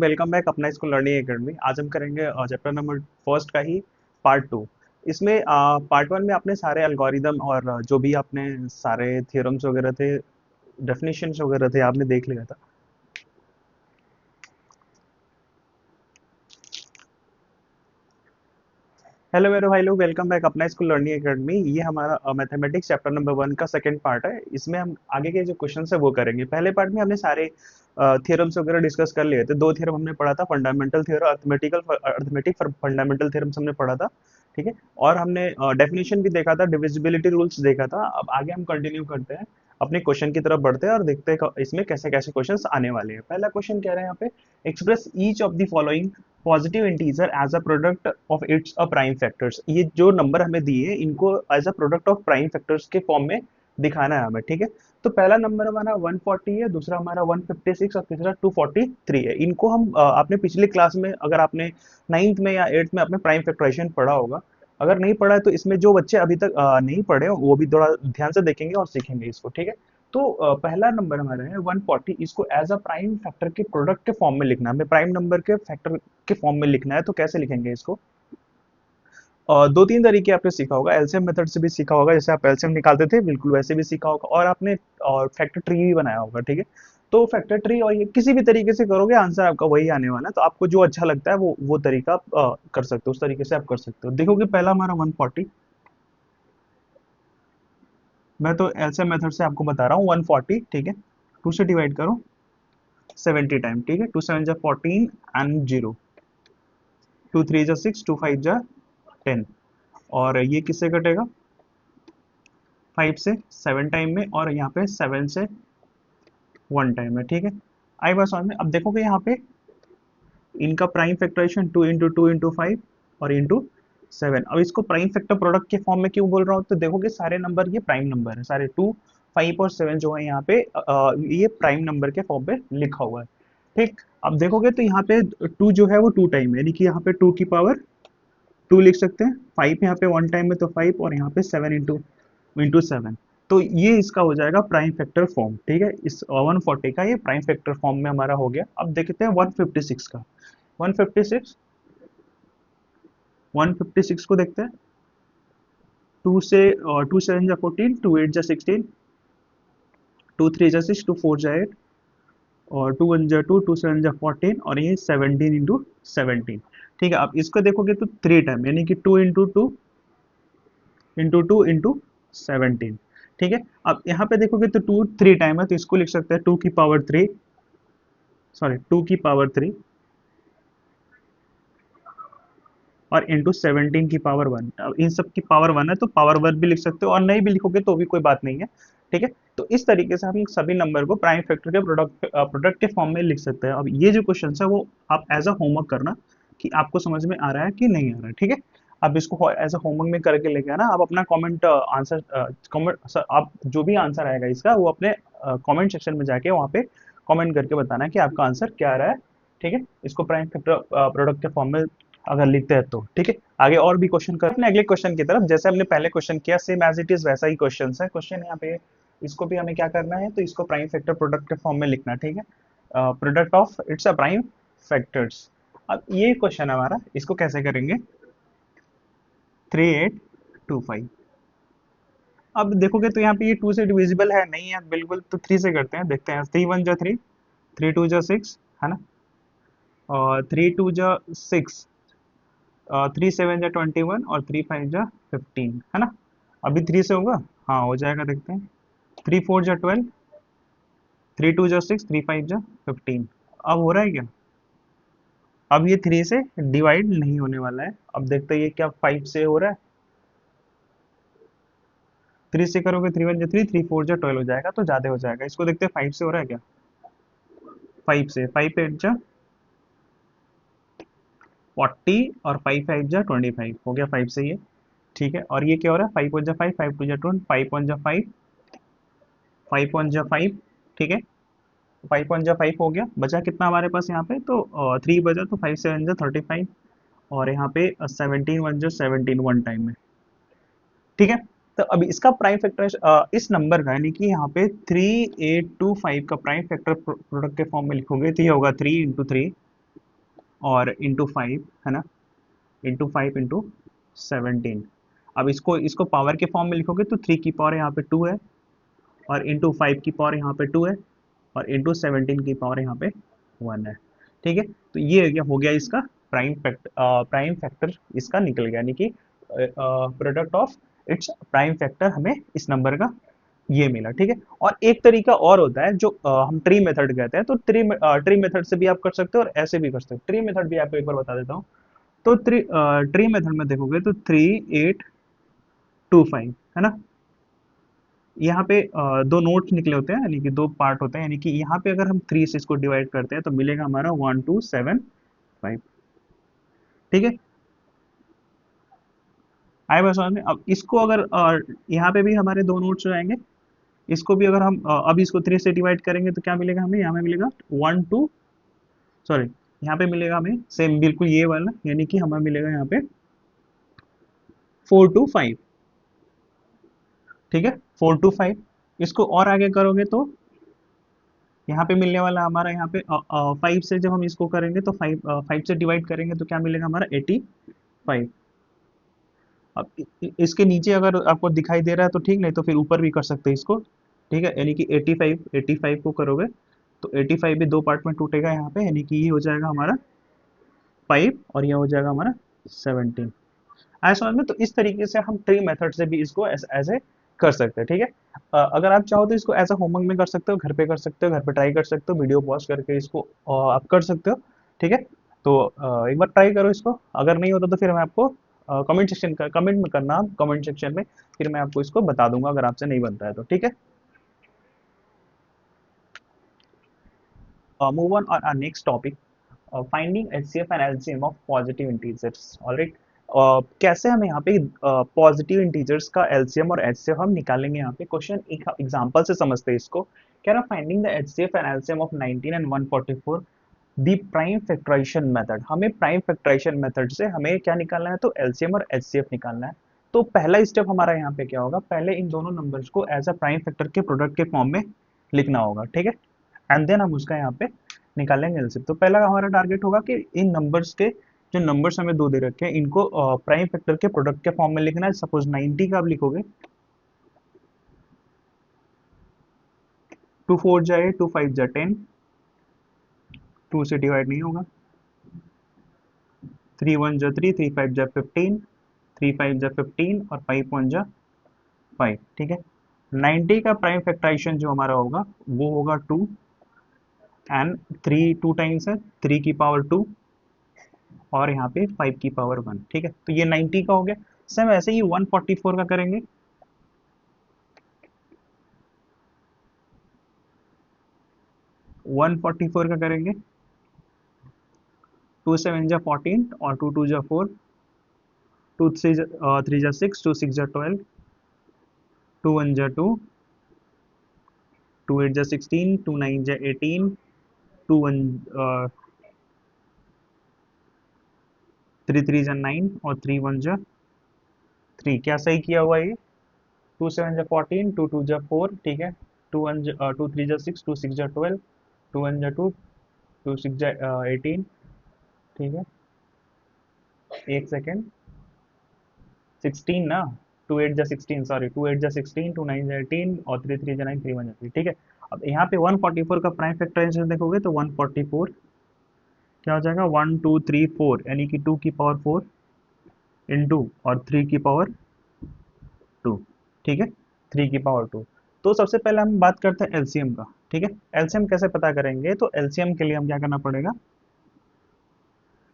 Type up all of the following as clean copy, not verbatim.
Welcome back अपना school learning academy. आज हम करेंगे चैप्टर नंबर फर्स्ट का ही पार्ट टू। इसमें पार्ट वन में आपने सारे एल्गोरिदम और जो भी आपने सारे थियोरम्स वगैरह थे, डेफिनेशंस वगैरह थे, आपने देख लिया था। हेलो मेरे भाई लोग, वेलकम बैक अपना स्कूल लर्निंग एकेडमी। ये हमारा मैथमेटिक्स चैप्टर नंबर वन का सेकंड पार्ट है। इसमें हम आगे के जो क्वेश्चन है वो करेंगे। पहले पार्ट में हमने सारे थियरम्स वगैरह डिस्कस कर लिए थे। दो थियरम हमने पढ़ा था, fundamental theorem, arithmetic fundamental theorems हमने पढ़ा था। ठीक है। और हमने डेफिनेशन भी देखा था, डिविजिबिलिटी रूल्स देखा था। अब आगे हम कंटिन्यू करते हैं, अपने क्वेश्चन की तरफ बढ़ते हैं और देखते हैं इसमें कैसे कैसे क्वेश्चंस आने वाले हैं। पहला क्वेश्चन कह रहे हैं यहाँ पे, express each of the following positive integer as a product of its a prime factors. ये जो नंबर हमें दिए हैं इनको as a product of prime factors के फॉर्म में दिखाना है हमें। ठीक है। तो पहला नंबर हमारा 140 है, दूसरा हमारा 156 और तीसरा 243 है। इनको हम आपने पिछले क्लास में, अगर आपने नाइन्थ में या एट्थ में अपने प्राइम फैक्टराइजेशन पढ़ा होगा, अगर नहीं पढ़ा है तो इसमें जो बच्चे अभी तक नहीं पढ़े वो भी थोड़ा ध्यान से देखेंगे और सीखेंगे इसको। ठीक है। तो पहला नंबर हमारा है 140। इसको एज अ प्राइम फैक्टर के प्रोडक्ट के फॉर्म में लिखना है, हमें प्राइम नंबर के फैक्टर के फॉर्म में लिखना है। तो कैसे लिखेंगे इसको? दो तीन तरीके आपने सीखा होगा, एलसीएम मेथड से भी सीखा होगा, जैसे आप एलसीएम निकालते थे बिल्कुल वैसे भी सीखा होगा, और आपने और फैक्टर ट्री भी बनाया होगा। ठीक है। तो फैक्टर ट्री और ये किसी भी तरीके से करोगे आंसर आपका वही आने वाला है। तो आपको जो अच्छा लगता है वो तरीका आप कर सकते हो, उस तरीके से आप कर सकते हो। देखोगे पहला हमारा 140, मैं तो एलसीएम मेथड से आपको बता रहा हूँ 140। ठीक है। टू से डिवाइड करो 70 टाइम। ठीक है। टू सेवन जा 14 एंड जीरो, टू थ्री जा 6, टू फाइव जा 10। और ये किससे कटेगा? 5 से 7 टाइम में, और यहाँ पे 7 से 1 टाइम में। ठीक है। आई बात समझ में? अब देखोगे यहाँ पे इनका प्राइम फैक्टराइजेशन 2 इंटू 2 इंटू 5 और इंटू 7। अब इसको प्राइम फैक्टर प्रोडक्ट के फॉर्म में क्यों बोल रहा हूँ? तो देखोगे सारे नंबर ये प्राइम नंबर है, सारे 2, 5 और 7 जो है यहाँ पे ये प्राइम नंबर के फॉर्म पे लिखा हुआ है। ठीक। अब देखोगे तो यहाँ पे 2 जो है वो 2 टाइम है, यानी कि यहाँ पे 2 की पावर 2 लिख सकते हैं। 5 यहाँ पे 1 टाइम में तो 5, और यहाँ पे 7 इंटू इंटू 7। तो ये इसका हो जाएगा प्राइम फैक्टर फॉर्म। ठीक है। इस 140 का ये प्राइम फैक्टर फॉर्म में हमारा हो गया। अब देखते हैं 156 का। 156, 156 को देखते हैं। 2 से 2 7 जा 14, 2 8 जा 16, 2 3 जा 6, 2 4 जा 8, और 2 1 जा 2, 2 7 जा 14, और ये 17 इंटू 17। ठीक है। अब इसको देखोगे तो 3 टाइम, यानी कि 2 इंटू 2 इंटू 17। ठीक है। अब यहाँ पे देखोगे तो 2 3 टाइम है, तो इसको लिख सकते हैं 2 की पावर 3, सॉरी 2 की पावर 3, और इंटू 17 की पावर 1। अब इन सब की पावर 1 है तो पावर 1 भी लिख सकते हो, और नहीं भी लिखोगे तो भी कोई बात नहीं है। ठीक है। तो इस तरीके से हम सभी नंबर को प्राइम फैक्टर के प्रोडक्ट के फॉर्म में लिख सकते हैं। अब ये जो क्वेश्चन है वो आप एज अ होमवर्क करना कि आपको समझ में आ रहा है कि नहीं आ रहा है। ठीक है। अब इसको एज अ होमवर्क में करके लेके आना। आप अपना कमेंट आंसर कमेंट, आप जो भी आंसर आएगा इसका वो अपने कमेंट सेक्शन में जाके वहाँ पे कमेंट करके बताना कि आपका आंसर क्या आ रहा है। ठीक है। इसको प्राइम फैक्टर प्रोडक्ट के फॉर्म में अगर लिखते हैं तो। ठीक है। आगे और भी क्वेश्चन कर अपने अगले क्वेश्चन की तरफ। जैसे हमने पहले क्वेश्चन किया सेम एज इट इज वैसा ही क्वेश्चन है। क्वेश्चन यहाँ पे इसको भी हमें क्या करना है, तो इसको प्राइम फैक्टर प्रोडक्ट के फॉर्म में लिखना। ठीक है। Product of its a prime factors. अब ये क्वेश्चन हमारा, इसको कैसे करेंगे? 3825। अब देखोगे तो यहाँ पे ये 2 से डिविजिबल है नहीं है बिल्कुल, तो 3 से करते हैं, देखते हैं। 3 1 जा 3, 3 2 जा 6, है ना, और 3 2 जा 6, 3 7 जा 21, और 3 5 जा 15, है ना। अभी 3 से होगा? हाँ हो जाएगा, देखते हैं। 3 4 जा 12, 3 2 जा 6, 3 5 जा 15। अब हो रहा है क्या? अब ये 3 से डिवाइड नहीं होने वाला है। अब देखते हैं ये क्या 5 से हो रहा है। 3 से करोगे 3 1 जा 3, 3 4 जा 12 हो जाएगा, तो ज्यादा हो जाएगा। इसको देखते हैं 5 से हो रहा है क्या? 5 से, 5 8 जा 40, और 5 5 जा 25 हो गया 5 से ये। ठीक है। और ये क्या हो रहा है? 5 1 जा 5, 5 2 जा 20, 5 1 जा 5, 5 1 जा 5। ठीक है। 5 1 जा 5 हो गया। बचा कितना हमारे पास यहाँ पे? तो 3 बचा, तो 5 7 जा 35, और यहाँ पे 17 1 जा 17 1 टाइम में। ठीक है। तो अभी इसका प्राइम फैक्टर इस नंबर का, यानी कि यहाँ पे 3825 का प्राइम फैक्टर प्रोडक्ट के फॉर्म में लिखोगे तो ये होगा 3 इंटू 3 और इंटू 5 है ना, इंटू 5 इंटू 17। अब इसको इसको पावर के फॉर्म में लिखोगे तो 3 की पावर यहाँ पे 2 है, और इंटू 5 की पावर यहाँ पे 2 है, और इंटू 17 की पावर यहाँ पे 1 है। ठीक है, तो ये हो गया इसका प्राइम फैक्टर इसका निकल गया, यानी कि product of its prime factor हमें इस नंबर का ये मिला। ठीक है, और एक तरीका और होता है जो हम ट्री मेथड कहते हैं, तो ट्री मेथड से भी आप कर सकते हो और ऐसे भी कर सकते हो। ट्री मेथड भी आपको एक बार बता देता हूँ। तो ट्री मेथड में देखोगे तो 3 8 2 5 है ना, यहाँ पे दो नोट्स निकले होते हैं, यानी कि दो पार्ट होते हैं, यानी कि यहाँ पे अगर हम 3 से इसको डिवाइड करते हैं तो मिलेगा हमारा 1 2 7 5। ठीक है, आए बात समझ में। अब इसको अगर यहाँ पे भी हमारे दो नोट्स हो जाएंगे, इसको भी अगर हम अब इसको 3 से डिवाइड करेंगे तो क्या मिलेगा हमें, यहाँ पे मिलेगा 1 2, सॉरी यहाँ पे मिलेगा हमें सेम बिल्कुल ये वाला, यानी कि हमें मिलेगा यहाँ पे 4 2 5। ठीक है, 4 2 5। इसको और आगे करोगे तो यहाँ पे मिलने वाला हमारा यहाँ पे 5 से जब हम इसको करेंगे तो 5 से डिवाइड करेंगे तो क्या मिलेगा हमारा 85। अब इसके नीचे अगर आपको दिखाई दे रहा है तो ठीक, नहीं तो फिर ऊपर भी कर सकते हैं इसको। ठीक है, यानी कि 85 को करोगे तो 85 भी दो पार्ट में टूटेगा यहाँ पे, यानी कि ये हो जाएगा हमारा 5 और ये हो जाएगा हमारा 17। आया समझ में। तो इस तरीके से हम ट्री मेथड से भी इसको ऐसे कर सकते हैं। ठीक है, अगर आप चाहो तो इसको ऐसा होमवर्क में कर सकते हो, घर पे कर सकते हो, घर पे ट्राई कर सकते हो, वीडियो पॉज करके इसको आप कर सकते हो। ठीक है, तो एक बार ट्राई करो इसको, अगर नहीं होता तो फिर मैं आपको कमेंट में करना, कमेंट सेक्शन में, फिर मैं आपको इसको बता दूंगा अगर आपसे नहीं बनता है तो। ठीक है, मूव ऑन और next topic, finding HCF and LCM of positive integers. Alright, कैसे हम यहाँ पे पॉजिटिव इंटीजर्स का एलसीएम और एचसीएफ हम निकालेंगे। यहाँ पे क्वेश्चन एक एग्जांपल से समझते हैं इसको। कह रहा finding the HCF and LCM of 19 and 144 the prime factorisation method. हमें प्राइम फैक्टराइजेशन मेथड से हमें क्या निकालना है, तो एलसीएम और एचसीएफ निकालना है। तो पहला स्टेप हमारा यहाँ पे क्या होगा, पहले इन दोनों नंबर्स को एज अ प्राइम फैक्टर के प्रोडक्ट के फॉर्म में लिखना होगा। ठीक है, एंड देन हम उसका यहाँ पे निकालेंगे एलसीएम। तो पहला हमारा टारगेट होगा कि इन नंबर्स के जो नंबर्स हमें दो दे रखे हैं इनको प्राइम फैक्टर के प्रोडक्ट के फॉर्म में लिखना है। सपोज 90 का आप लिखोगे, 2 4 जाए 2 5 जा 10, 2 से डिवाइड नहीं होगा, 3 1 जा 3, 3 5 जा 15, 3 5 जा 15 और 5 1 जा 5। ठीक है, 90 का प्राइम फैक्टराइजेशन जो हमारा होगा वो होगा 2, एंड 3 2 टाइम्स है 3 की पावर 2 और यहाँ पे 5 की पावर 1। ठीक है, तो ये 90 का हो गया। सेम ऐसे ही 144 का करेंगे, 144 का करेंगे, 2 7 जा 14 और 2 2 जा 4, 2 3 जा 6, 2 6 जा 12, 2 1 जा 2, 2 8 जा 16, 2 9 जा 18, 2 1 3 3 जा 9 और 3 1 जा 3। क्या सही किया हुआ ये, 2 7 जा 14, 2 2 जा 4, ठीक है, 2 1 2 3 जा 6, 2 6 जा 12, 2 1 जा 2, 2 6 जा 18। ठीक है, एक सेकेंड, 16 ना, 2 8 जा 16, सॉरी 2 8 जा 16, 2 9 जा 18 और 3 3 जा 9, 3 1 जा 3। ठीक है, अब यहाँ पे 144 का प्राइम फैक्टराइजेशन देखोगे तो 144 क्या हो जाएगा, 1 2 3 4, यानी कि 2 की पावर 4 इंटू और 3 की पावर 2। ठीक है, 3 की पावर 2। तो सबसे पहले हम बात करते हैं एलसीएम का। ठीक है, एलसीएम कैसे पता करेंगे, तो एलसीएम के लिए हम क्या करना पड़ेगा,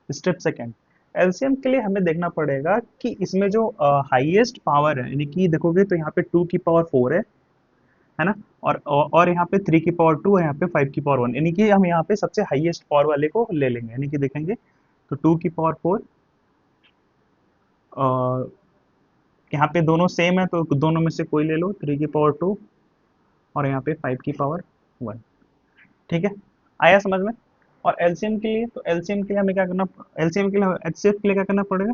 स्टेप सेकेंड, एलसीएम के लिए हमें देखना पड़ेगा कि इसमें जो हाईएस्ट पावर है, यानी कि देखोगे तो यहाँ पे 2 की पावर 4 है ना, और यहाँ पे 3 की पावर 2 है, यहाँ पे 5 की पावर 1, यानी कि हम यहाँ पे सबसे हाईएस्ट पावर वाले को ले लेंगे। यानी कि देखेंगे तो 2 की पावर 4, यहाँ पे दोनों सेम है तो दोनों में से कोई ले लो, 3 की पावर 2 और यहाँ पे 5 की पावर 1। ठीक है, आया समझ में। और एलसीएम के लिए, तो एलसीएम के लिए हमें क्या करना, एलसीएम के लिए एचसीएफ के लिए क्या करना पड़ेगा,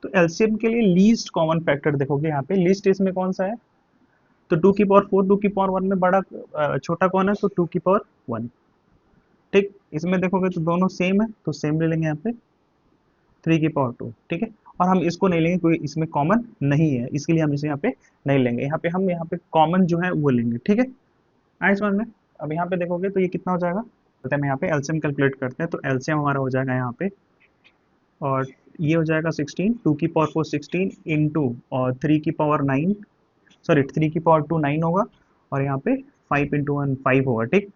तो एलसीएम के लिए लीस्ट कॉमन फैक्टर देखोगे, यहाँ पे लीस्ट इसमें कौन सा है, तो 2 की पावर 4, 2 की पावर 1 में बड़ा छोटा कौन है, तो 2 की पावर 1। ठीक, इसमें देखोगे तो दोनों सेम है, तो सेम ले लेंगे यहाँ पे 3 की पावर 2, ठीक है। और हम इसको नहीं लेंगे क्योंकि इसमें कॉमन नहीं है, इसके लिए हम इसे यहाँ पे नहीं लेंगे, यहाँ पे हम यहाँ पे कॉमन जो है वो लेंगे, ठीक है। आए समझ में। अब यहाँ पे देखोगे तो ये कितना हो जाएगा, तो हम यहाँ पे एलसीएम कैलकुलेट करते हैं, तो एलसीएम हमारा हो जाएगा यहाँ पे, और ये हो जाएगा 16, 2 की पावर 4 16 इंटू और 3 की पावर 9, सॉरी 3 की पावर 2 9 होगा, और यहाँ पे 5 इंटू 1 5 होगा, ठीक।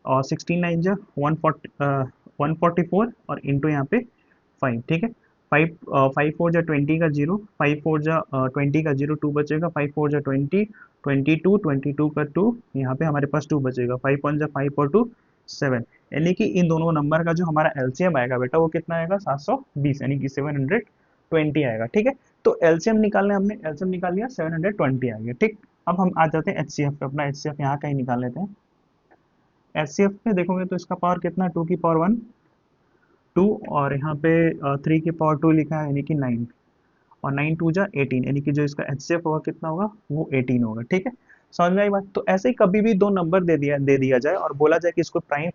और 16 9 जा 144 और इंटू यहाँ पे 5, ठीक है। 5 5 4 जा 20 का 0, 5 4 जा 20 का 0, 2 बचेगा, 5 4 जा 20, 22 22 का 2, यहाँ पे हमारे पास 2 बचेगा, 5 1 जा 5 और 2 7, यानी कि इन दोनों नंबर का जो हमारा एलसीएम आएगा बेटा वो कितना आएगा 720, यानी कि 720 आएगा, ठीक है। तो एलसीएम निकालने हमने एलसीएम निकाल लिया, 720 आ गया, ठीक। अब हम आ जाते हैं एचसीएफ पे, अपना एचसीएफ यहाँ कहीं निकाल लेते हैं। एचसीएफ पे देखोगे तो इसका पावर कितना, 2 की पावर 1 2, और यहाँ पे 3 की पावर 2 लिखा है, यानी कि 9, और 9 2 जा 18, यानी कि जो इसका एचसीएफ होगा कितना होगा, वो 18 होगा, ठीक है। समझ में आई बात। तो ऐसे ही कभी भी दो नंबर दे दिया जाए और बोला जाए कि इसको प्राइम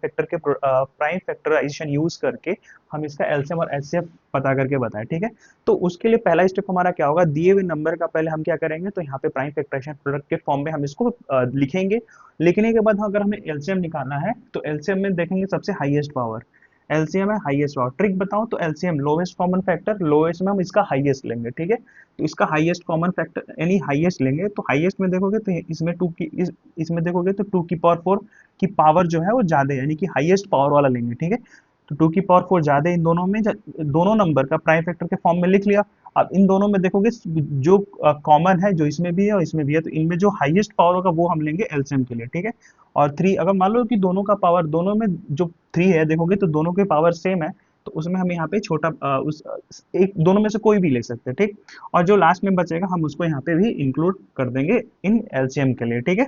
फैक्टराइजेशन यूज करके हम इसका एलसीएम और एचसीएफ पता करके बताएं, ठीक है। तो उसके लिए पहला स्टेप हमारा क्या होगा, दिए हुए नंबर का पहले हम क्या करेंगे, तो यहाँ पे प्राइम फैक्टराइजेशन प्रोडक्ट के फॉर्म में हम इसको लिखेंगे। लिखने के बाद अगर हमें एलसीएम निकालना है तो एलसीएम में देखेंगे सबसे हाईएस्ट पावर, एलसीएम है हाईएस्ट पावर, ट्रिक बताऊं तो LCM lowest common factor, lowest में हम इसका हाईएस्ट लेंगे, ठीक है। तो इसका हाईएस्ट कॉमन फैक्टर यानी हाईएस्ट लेंगे, तो हाईएस्ट में देखोगे तो इसमें इसमें देखोगे तो 2 की पावर 4 की पावर जो है वो ज्यादा है, यानी कि हाईएस्ट पावर वाला लेंगे, ठीक है। तो 2 की पावर 4 ज्यादा है इन दोनों में, दोनों नंबर का प्राइम फैक्टर के फॉर्म में लिख लिया। अब इन दोनों में देखोगे जो कॉमन है, जो इसमें भी है और इसमें भी है, तो इनमें जो हाईएस्ट पावर होगा वो हम लेंगे एलसीएम के लिए, ठीक है। और 3, अगर मान लो कि दोनों का पावर, दोनों में जो 3 है देखोगे तो दोनों के पावर सेम है, तो उसमें हम यहाँ पे छोटा उस एक दोनों में से कोई भी ले सकते हैं, ठीक। और जो लास्ट में बचेगा हम उसको यहाँ पे भी इंक्लूड कर देंगे इन एलसीएम के लिए, ठीक है।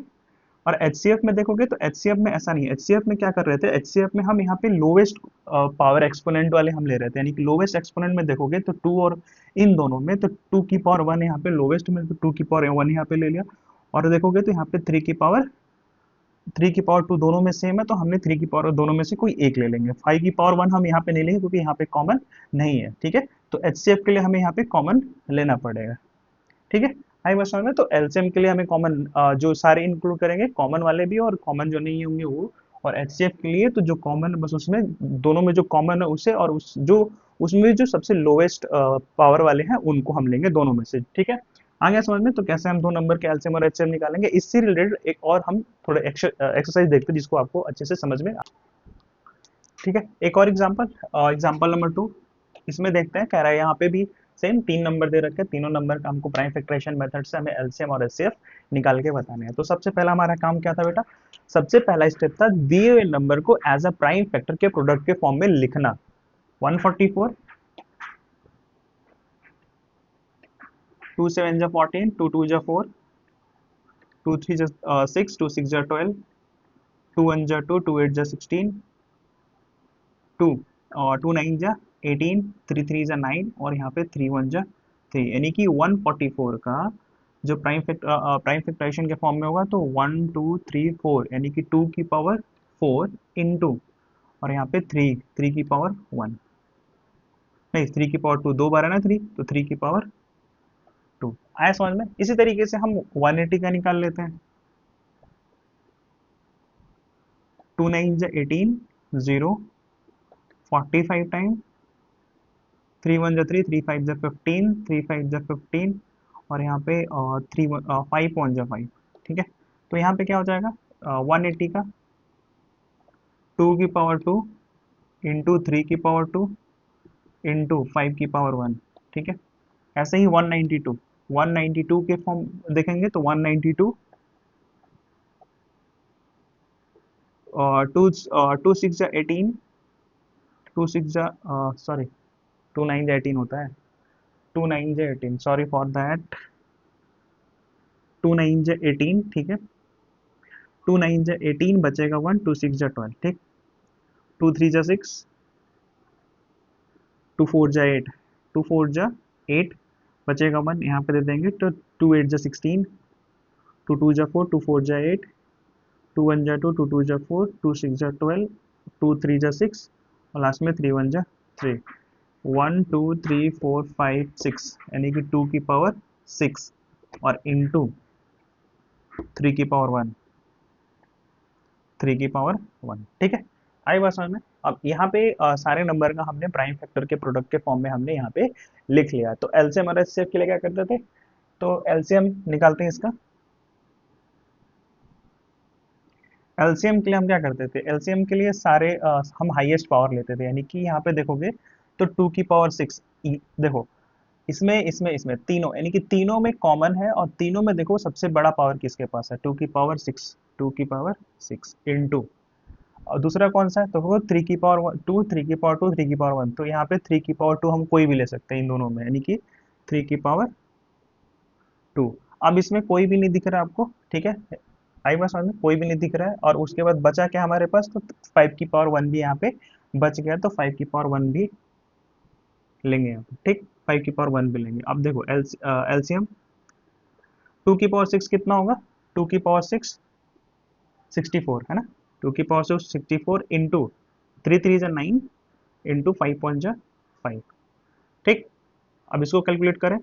और एचसीएफ में देखोगे तो एचसीएफ में ऐसा नहीं है, एचसीएफ में क्या कर रहे थे, एचसीएफ में हम यहाँ पे लोवेस्ट पावर एक्सपोनेंट वाले हम ले रहे थे, यानी कि लोवेस्ट एक्सपोनेंट में देखोगे तो 2, और इन दोनों में तो 2 की पावर 1 यहाँ पे लोवेस्ट में, तो 2 की पावर 1 यहाँ पे ले लिया। और देखोगे तो यहाँ पे 3 की पावर 2 दोनों में सेम है, तो हमने 3 की पावर दोनों में से कोई एक ले लेंगे। 5 की पावर 1 हम यहाँ पे नहीं लेंगे क्योंकि यहाँ पे कॉमन नहीं है, ठीक है। तो एचसीएफ के लिए हमें यहाँ पे कॉमन लेना पड़ेगा, ठीक है। आई बस समझ में। तो एलसीएम के लिए हमें कॉमन जो सारे इंक्लूड करेंगे, कॉमन वाले भी और कॉमन जो नहीं होंगे वो। और एचसीएफ के लिए तो जो कॉमन बस उसमें दोनों में जो कॉमन है उसे, और उस जो उसमें जो सबसे लोवेस्ट पावर वाले हैं उनको हम लेंगे दोनों में से, ठीक है। आ गया समझ में। तो कैसे हम दो नंबर के एलसीएम और एचसीएफ निकालेंगे, इससे रिलेटेड एक और हम थोड़ा एक्सरसाइज देखते हैं जिसको आपको अच्छे से समझ में ठीक है। एक और एग्जांपल, एग्जांपल नंबर 2, इसमें देखते हैं, कह रहा है यहाँ पे भी सेम 3 नंबर दे रखे हैं, तीनों नंबर का हमको प्राइम फैक्टराइजेशन मेथड से हमें एलसीएम और एचसीएफ निकाल के बताने हैं। तो सबसे पहला हमारा काम क्या था बेटा, सबसे पहला स्टेप था दिए हुए नंबर को एज अ प्राइम फैक्टर के प्रोडक्ट के फॉर्म में लिखना। 144, 2 7 जा 14, 2 2 जा 4, 2 3 जा 6, 2 6 जा 12, 2 1 जा 2, 2 8 जा 16, 2 और 2 9 जा 18, 3 3 जा 9, और यहाँ पे 3 1 जा 3, यानी कि 144 का जो प्राइम फैक्टराइजेशन के फॉर्म में होगा तो 1 2 3 4, यानी कि 2 की पावर 4 इंटू, और यहाँ पे 3 की पावर 1, नहीं 3 की पावर 2, 2 बार है ना 3, तो 3 की पावर 2 आया समझ में। इसी तरीके से हम 180 का निकाल लेते हैं। 2 9 जा 18, 0, 45 टाइम, 3 1 जा 3, 3 5 जा 15, 3 5 जा 15, और यहाँ पे 5 1 जा 5, ठीक है। तो यहाँ पे क्या हो जाएगा, 180 का 2 की पावर 2 इंटू 3 की पावर 2 इंटू 5 की पावर 1, ठीक है। ऐसे ही 192, 192 के फॉर्म देखेंगे तो 192, टू 6 जा 18, 2 6 जा सॉरी 2 9 जा 18 होता है, 2 9 जा 18, सॉरी फॉर दैट, 2 9 जा 18, ठीक है। 2 9 जा 18 बचेगा 1, 2 6 जा 12, ठीक। 2 3 जा 6, 2 4 जा 8, 2 4 जा 8 बचेगा 1, यहाँ पे दे देंगे तो 2 8 जा 16, 2 2 जा 4, 2 4 जा 8, 2 1 जा 2, 2 2 जा 4, 2 6 जा 12, टू थ्री जा सिक्स, और लास्ट में थ्री वन जा three. One two three four five six, यानी कि टू की पावर सिक्स, और इंटू थ्री की पावर वन, थ्री की पावर वन। ठीक है, आई बात समझ में। अब यहाँ पे सारे नंबर का हमने प्राइम फैक्टर के प्रोडक्ट के फॉर्म में हमने यहाँ पे लिख लिया। तो एलसीएम और एचसीएफ के लिए क्या करते थे, तो एलसीएम निकालते हैं इसका। एलसीएम के लिए हम क्या करते थे, एलसीएम के लिए सारे हम हाईएस्ट पावर लेते थे, यानी कि यहाँ पे देखोगे तो टू की पावर सिक्स। देखो इसमें इसमें इसमें तीनों, यानी कि तीनों में कॉमन है, और तीनों में देखो सबसे बड़ा पावर किसके पास है, टू की पावर सिक्स, टू की पावर सिक्स इंटू, और दूसरा कौन सा है, तो वो थ्री की पावर टू, थ्री की पावर टू, थ्री की पावर वन। तो यहाँ पे थ्री की पावर टू हम कोई भी ले सकते हैं इन दोनों में, यानी कि थ्री की पावर टू। अब इसमें कोई भी नहीं दिख रहा आपको, ठीक है, आई बात समझ में, कोई भी नहीं दिख रहा है। और उसके बाद बचा क्या हमारे पास, तो फाइव की पावर वन भी यहाँ पे बच गया, तो फाइव की पावर वन भी लेंगे यहाँ पे। ठीक, फाइव की पावर वन भी लेंगे। अब देखो एलसीएम, टू की पावर सिक्स कितना होगा, टू की पावर सिक्स सिक्सटी फोर है ना, टू की power six sixty four into three three जा नाइन, इंटू फाइव पॉइंट जा फाइव। ठीक, अब इसको कैलकुलेट करें,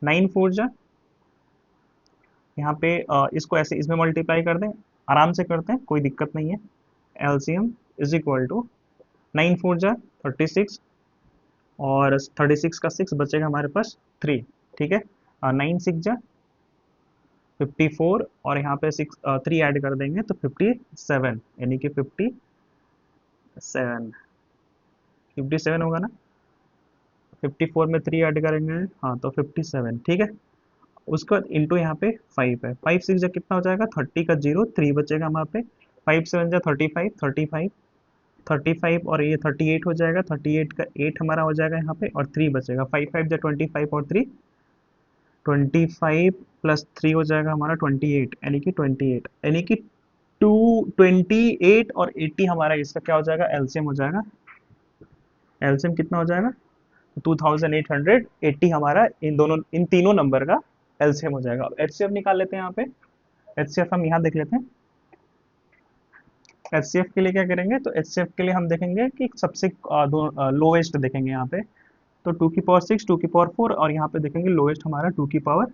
नाइन फोर जा, यहाँ पे इसको ऐसे इसमें मल्टीप्लाई कर दें, आराम से करते हैं, कोई दिक्कत नहीं है। LCM is equal to nine four जा थर्टी सिक्स, और थर्टी सिक्स का सिक्स बचेगा हमारे पास थ्री। ठीक है, नाइन सिक्स जा फिफ्टी फोर, और यहाँ पे सिक्स थ्री ऐड कर देंगे तो फिफ्टी सेवन, यानी कि फिफ्टी सेवन, फिफ्टी सेवन होगा ना, फिफ्टी फोर में थ्री ऐड करेंगे, हाँ तो फिफ्टी सेवन। ठीक है, उसके बाद इंटू यहाँ पे फाइव है, फाइव सिक्स जा कितना हो जाएगा, थर्टी का जीरो, थ्री बचेगा हमारे पे, फाइव सेवन जा thirty five, thirty five, thirty five, और ये थर्टी एट हो जाएगा, थर्टी एट का एट हमारा हो जाएगा यहाँ पे, और थ्री बचेगा, फाइव फाइव जा ट्वेंटी फाइव, और three twenty five, plus three हो जाएगा हमारा ट्वेंटी एट, यानी कि ट्वेंटी एट, यानी कि टू ट्वेंटी एट और एट्टी हमारा इसका क्या हो जाएगा, एलसीएम हो जाएगा। एलसीएम कितना हो जाएगा, two thousand eight hundred eighty हमारा इन दोनों, इन तीनों नंबर का एलसीएम हो जाएगा। अब एचसीएफ निकाल लेते हैं यहाँ पे, एचसीएफ हम यहाँ देख लेते हैं। एचसीएफ के लिए क्या करेंगे, तो एचसीएफ के लिए हम देखेंगे कि सबसे लोएस्ट देखेंगे यहाँ पे, तो टू की पावर सिक्स, टू की पावर फोर, और यहाँ पे देखेंगे लोएस्ट हमारा टू की पावर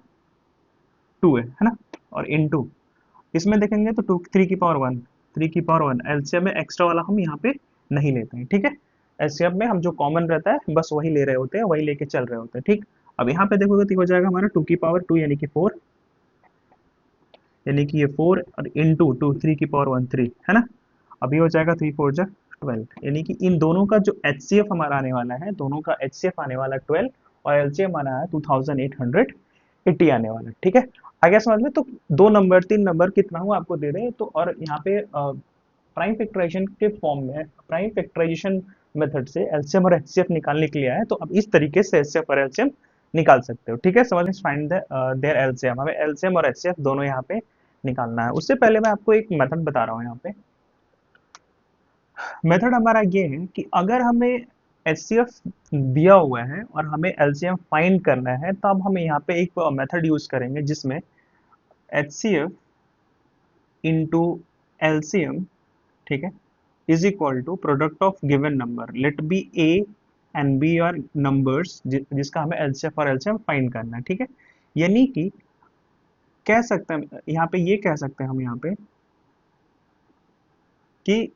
टू है ना, और इन टू इसमें देखेंगे तो टू थ्री की पावर वन, थ्री की पावर वन। एलसीएम में एक्स्ट्रा वाला हम यहाँ पे नहीं लेते हैं। ठीक है, एलसीएम में हम जो कॉमन रहता है बस वही ले रहे होते हैं, वही लेके चल रहे होते हैं। ठीक, अब यहाँ पे देखोगे तो हो जाएगा हमारा टू की पावर टू, यानी कि फोर, यानी कि ये फोर, और इन टू टू थ्री की पावर वन थ्री है ना, अभी हो जाएगा थ्री फोर जा ट्वेल्व, यानी कि इन दोनों का जो एचसीएफ हमारा आने वाला है, दोनों का एचसीएफ आने वाला है ट्वेल्व, और एलसीएम आना है two thousand eight hundred eighty आने वाला है। ठीक है, आ गया समझ में। तो दो नंबर तीन नंबर कितना हुआ आपको दे रहे हैं, तो और यहाँ पे प्राइम फैक्टराइजेशन के फॉर्म में, प्राइम फैक्टराइजेशन मेथड से एलसीएम और एचसीएफ निकालने के लिए आया है, तो अब इस तरीके से एचसीएफ और एलसीएम निकाल सकते हो। ठीक है, समझ में, फाइंड देयर एलसीएम, हमें एलसीएम और एचसीएफ दोनों यहाँ पे निकालना है। उससे पहले मैं आपको एक मेथड बता रहा हूँ यहाँ पे। मेथड हमारा ये है कि अगर हमें एचसीएफ दिया हुआ है और हमें एलसीएम फाइंड करना है, तो अब हम यहाँ पे एक मेथड यूज करेंगे जिसमें एचसीएफ इंटू एलसीएम, ठीक है, is equal to product of given number, let be A and B are numbers, जिसका हमें एलसीएफ और एलसीएम फाइंड करना है। ठीक है, यानी कि कह सकते हैं यहाँ पे, ये कह सकते हैं हम यहाँ पे कि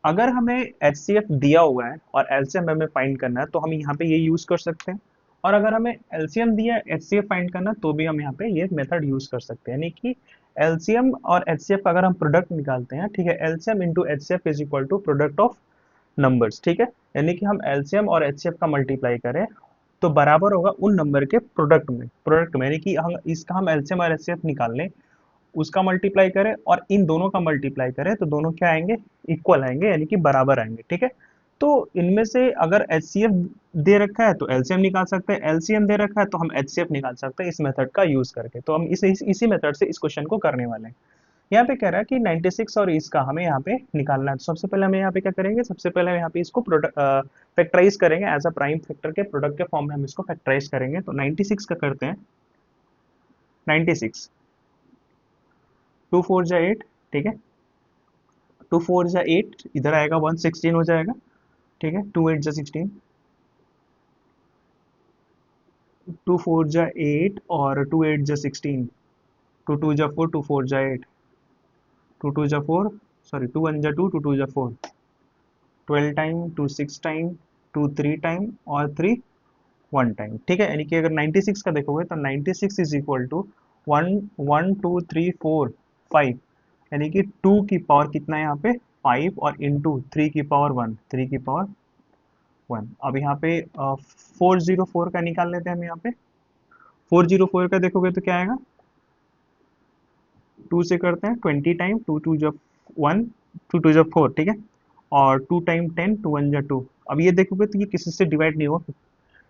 अगर हमें एचसीएफ दिया हुआ है और एलसीएम हमें फाइंड करना है, तो हम यहाँ पे ये यूज कर सकते हैं। और अगर हमें एलसीएम दिया है, एचसीएफ फाइंड करना, तो भी हम यहाँ पे ये मेथड यूज कर सकते हैं। यानी कि एलसीएम और एचसीएफ का अगर हम प्रोडक्ट निकालते हैं, ठीक है, LCM into HCF is equal to product of numbers. ठीक है, यानी कि हम एलसीएम और एचसीएफ का मल्टीप्लाई करें तो बराबर होगा उन नंबर के प्रोडक्ट में, यानी कि हम इसका हम एलसीएम और एचसीएफ निकाल लें, उसका मल्टीप्लाई करें और इन दोनों का मल्टीप्लाई करें, तो दोनों क्या आएंगे, इक्वल आएंगे, यानी कि बराबर आएंगे। ठीक है, तो इनमें से अगर एचसीएफ दे रखा है तो एलसीएम निकाल सकते हैं, एलसीएम दे रखा है तो हम एचसीएफ निकाल सकते हैं इस मेथड का यूज करके। तो हम इसी मेथड से इस क्वेश्चन को करने वाले हैं। यहाँ पे कह रहा है कि 96 और इसका हमें यहाँ पे निकालना है। तो सबसे पहले हम यहाँ पे क्या करेंगे, सबसे पहले हम यहाँ पे इसको प्रोडक्ट फैक्टराइज करेंगे, एज अ प्राइम फैक्टर के प्रोडक्ट के फॉर्म में हम इसको फैक्टराइज करेंगे। तो 96 का करते हैं, 96 टू फोर जा एट, ठीक है, टू फोर जा 8, इधर आएगा 116 हो जाएगा, ठीक है। 2 8 जा 16, 2 4 जा 8 और 2 8 जा 16, 2 2 जा 4, 2 4 जा 8, 2 2 जा 4, सॉरी 2 1 जा 2, 2 2 जा 4, 12 टाइम, 2 6 टाइम, 2 3 टाइम और 3 1 टाइम, ठीक है। यानी कि अगर 96 का देखोगे तो 96 इज इक्वल टू 1 1 2 3 4 5, यानी कि 2 की पावर कितना है यहाँ पे 5 और इंटू 3 की पावर 1, 3 की पावर 1। अब यहाँ पे 404 का निकाल लेते हैं हम यहाँ पे। 404 का देखोगे तो क्या आएगा, 2 से करते हैं 20 टाइम, 2 2 जब 1, 2 2 जब 4, ठीक है। और 2 टाइम 10, 2 1 जा 2। अब ये देखोगे तो ये किसी से डिवाइड नहीं होगा,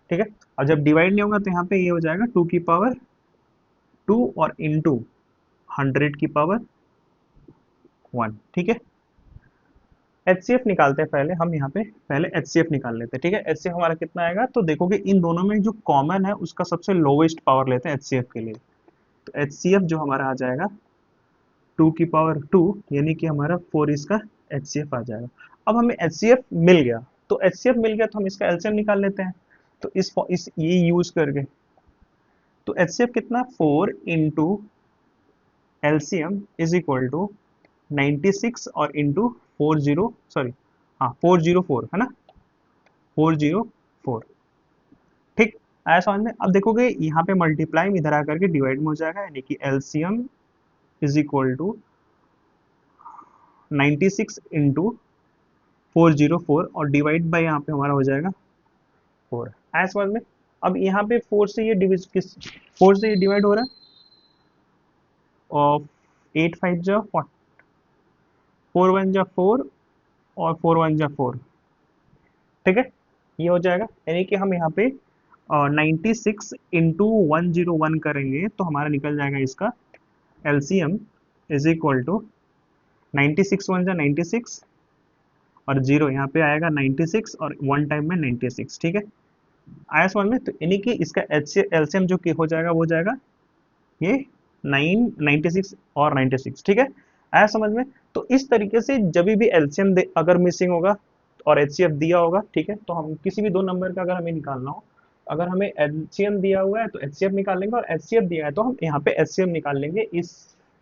ठीक है। और जब डिवाइड नहीं होगा तो यहाँ पे ये हो जाएगा 2 की पावर 2 और इंटू 100 की पावर 1, ठीक है। एचसीएफ निकालते हैं पहले हम, यहाँ पे पहले एचसीएफ निकाल लेते हैं, ठीक है। एचसीएफ हमारा कितना आएगा, तो देखोगे इन दोनों में जो कॉमन है उसका सबसे लोवेस्ट पावर लेते हैं एचसीएफ के लिए। तो एचसीएफ जो हमारा आ जाएगा 2 की पावर 2, यानी कि हमारा 4 इसका एचसीएफ आ जाएगा। अब हमें एचसीएफ मिल गया, तो एचसीएफ मिल गया तो हम इसका एलसीएम निकाल लेते हैं। तो इस ये यूज करके, तो एचसीएफ कितना 4 into LCM is equal to 96 और इंटू 40, सॉरी हाँ 404 है ना, 404, ठीक। आया समझ में। अब देखोगे यहाँ पे मल्टीप्लाई इधर आकर के डिवाइड में हो जाएगा, यानी कि LCM is equal to 96 into 404 और डिवाइड बाय यहाँ पे हमारा हो जाएगा 4। आया समझ में। अब यहाँ पे 4 से ये डिविज किस 4 से ये डिवाइड हो रहा है, और 8 5 जा 4 1 जा 4 और 4 1 जा 4, ठीक है। ये हो जाएगा, यानी कि हम यहाँ पे 96 इंटू 101 करेंगे तो हमारा निकल जाएगा इसका एलसीएम इज इक्वल टू 96 1 जा 96 और जीरो यहाँ पे आएगा 96 और 1 टाइम में 96, ठीक है। आया समझ में। तो यानी कि इसका एलसीएम जो कि हो जाएगा वो हो जाएगा ये 9 96 और 96, ठीक है। आया समझ में। तो इस तरीके से जब भी एलसीएम अगर मिसिंग होगा और एचसीएफ दिया होगा, ठीक है, तो हम किसी भी दो नंबर का अगर हमें निकालना हो, अगर हमें एलसीएम दिया हुआ है तो एचसीएफ निकाल लेंगे, और एचसीएफ दिया है तो हम यहाँ पे एचसीएम निकाल लेंगे इस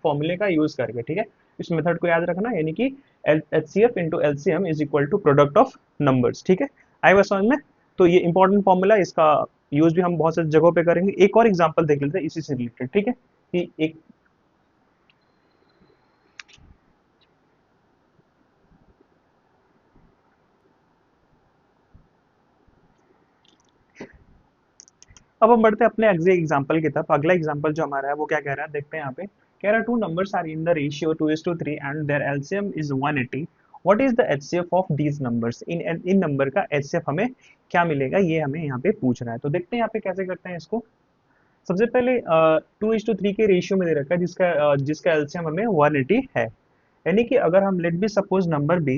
फॉर्मूले का यूज करके, ठीक है। इस मेथड को याद रखना, यानी कि HCF into LCM is equal to product of numbers, ठीक है। आए बस समझ में। तो ये इंपॉर्टेंट फॉर्मूला, इसका यूज भी हम बहुत सारी जगहों पे करेंगे। एक और एग्जांपल देख लेते हैं इसी से रिलेटेड, ठीक है। कि एक अब हम बढ़ते हैं अपने अगले एग्जांपल की तरफ। अगला एग्जांपल जो हमारा है वो क्या कह रहा है, देखते हैं यहाँ पे। कह रहा है two numbers are in the ratio 2:3 and their LCM is 180। What is the HCF of these numbers. इन नंबर का एचसीएफ हमें क्या मिलेगा, ये हमें यहाँ पे पूछ रहा है। तो देखते हैं यहाँ पे कैसे करते हैं इसको। सबसे पहले 2:3 के रेशियो में दे रखा है, जिसका एलसीएम हमें 180 है। यानी कि अगर हम let be suppose number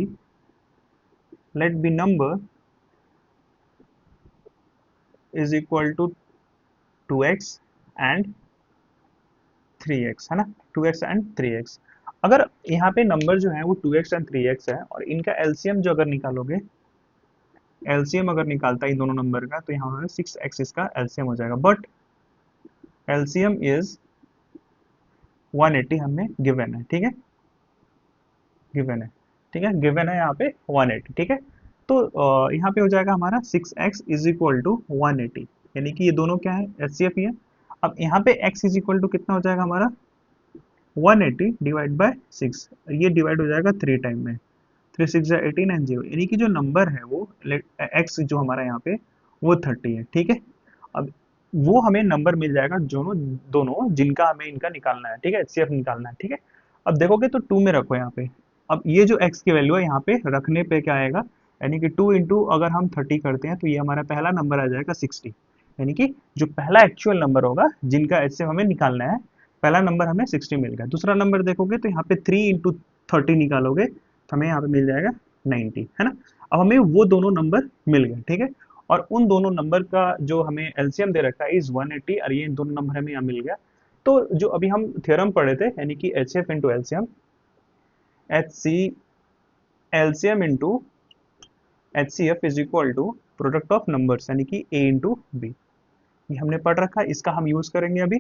is equal to 2x and 3x, है ना, 2x एंड 3x। अगर यहाँ पे नंबर जो है वो 2x एंड 3x है, और इनका एलसीएम जो अगर निकालोगे, एलसीएम अगर निकालता है इन दोनों नंबर का, तो यहाँ 6x इसका एलसीएम हो जाएगा। बट एलसीएम इज 180 हमें गिवन है, ठीक है, गिवन है, ठीक है, गिवन है यहाँ पे 180, ठीक है। तो यहाँ पे हो जाएगा हमारा 6x इज इक्वल टू 180, यानी कि ये दोनों क्या है, एचसीएफ ही है। अब यहाँ पे x इज इक्वल टू कितना हो जाएगा हमारा 180 डिवाइड बाय 6, ये डिवाइड हो जाएगा 3 टाइम में, 3 6 18 एंड 0, यानी कि जो नंबर है वो x जो हमारा यहाँ पे वो 30 है, ठीक है। अब वो हमें नंबर मिल जाएगा दोनों दोनों जिनका हमें इनका निकालना है, ठीक है, एचसीएफ निकालना है, ठीक है। अब देखोगे तो 2 में रखो यहाँ पे। अब ये जो x की वैल्यू है यहाँ पे रखने पे क्या आएगा, यानी कि 2 इंटू अगर हम 30 करते हैं तो ये हमारा पहला नंबर आ जाएगा 60, यानी कि जो पहला एक्चुअल नंबर होगा जिनका एचसीएफ हमें निकालना है, पहला नंबर हमें 60 मिल गया। दूसरा नंबर देखोगे तो यहाँ पे 3 इंटू 30 निकालोगे तो हमें यहाँ पे मिल जाएगा 90, है ना। अब हमें वो दोनों नंबर मिल गए, ठीक है। और उन दोनों नंबर का जो हमें एलसीएम दे रखा है इज 180, और ये दोनों नंबर हमें यहाँ मिल गया। तो जो अभी हम थ्योरम पढ़े थे, यानी कि H F into LCM, H C LCM into HCF is equal to product of numbers, यानी कि ए इंटू बी। ये हमने पढ़ रखा है, इसका हम यूज करेंगे अभी।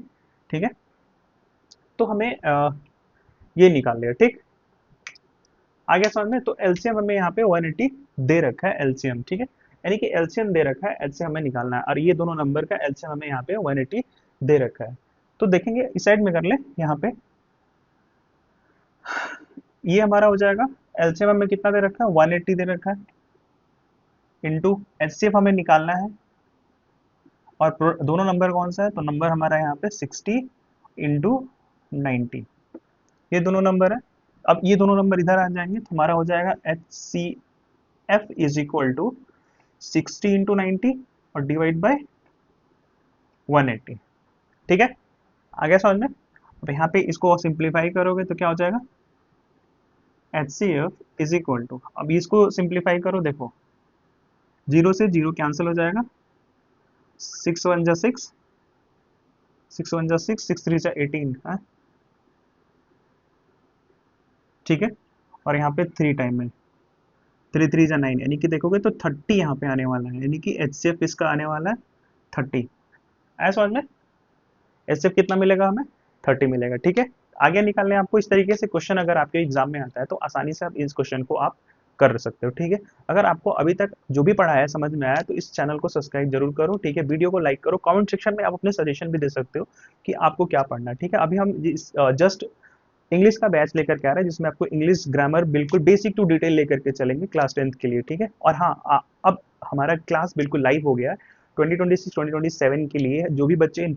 ठीक है, तो हमें ये निकाल लिया। ठीक, आगे समझ में। तो एलसीएम हमें यहाँ पे 180 दे रखा है एलसीएम। ठीक है, यानी कि एलसीएम दे रखा है, एलसीएम हमें निकालना है, और ये दोनों नंबर का एलसीएम हमें यहाँ पे 180 दे रखा है। तो देखेंगे इस साइड में कर ले, यहाँ पे ये हमारा हो जाएगा, एलसीएम हमें कितना दे रखा है, 180 दे रखा है, इंटू एचसीएफ हमें निकालना है, और दोनों नंबर कौन सा है, तो नंबर हमारा यहाँ पे 60 इंटू 90, ये दोनों नंबर है। अब ये दोनों नंबर इधर आ जाएंगे, तो हमारा हो जाएगा H C F is equal to 60 into 90 और डिवाइड बाय 180। ठीक है, आगे समझ में। अब यहाँ पे इसको सिंप्लीफाई करोगे तो क्या हो जाएगा, H C F is equal to, अब इसको सिंप्लीफाई करो, देखो जीरो से जीरो कैंसिल हो जाएगा, 6 1 जा 6, 6 1 जा 6, 6 3 जा 18। ठीक है, और यहाँ पे 3 टाइम है, 3 3 जा 9, यानी कि देखोगे तो 30 यहाँ पे आने वाला है, यानी कि एच सी एफ इसका आने वाला है 30। ऐसा समझ में, एच सी एफ कितना मिलेगा हमें, 30 मिलेगा। ठीक है, आगे निकालने आपको इस तरीके से क्वेश्चन अगर आपके एग्जाम में आता है तो आसानी से आप इस क्वेश्चन को आप कर सकते हो। ठीक है, अगर आपको अभी तक जो भी पढ़ा है समझ में आया तो इस चैनल को सब्सक्राइब जरूर करो। ठीक है, वीडियो को लाइक करो, कमेंट सेक्शन में आप अपने सजेशन भी दे सकते हो कि आपको क्या पढ़ना है। ठीक है, अभी हम जस्ट इंग्लिश का बैच लेकर के आ रहे हैं, जिसमें आपको इंग्लिश ग्रामर बिल्कुल बेसिक टू डिटेल लेकर के चलेंगे क्लास 10th के लिए। ठीक है, और हाँ अब हमारा क्लास बिल्कुल लाइव हो गया है 2026-2027 के लिए। जो भी बच्चे